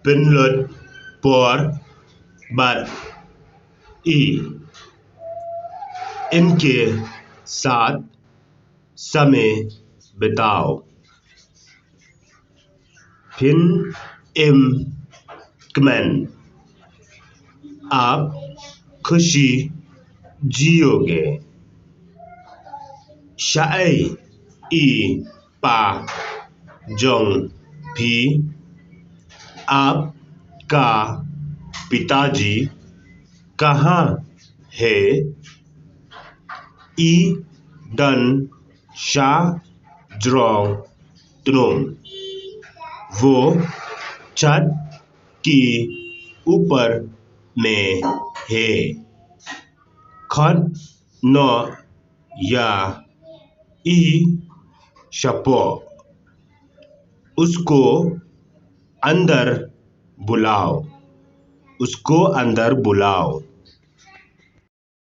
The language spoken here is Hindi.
Pinlet por bar ई इनके साथ समय बिताओ। फिन इम कमेन आप खुशी जियोगे। शाय ई पा जोंग भी आपका पिताजी कहाँ है? ई डन शा ड्रोंग तुम वो छत की ऊपर में है। खन न या ई शपो उसको अंदर बुलाओ।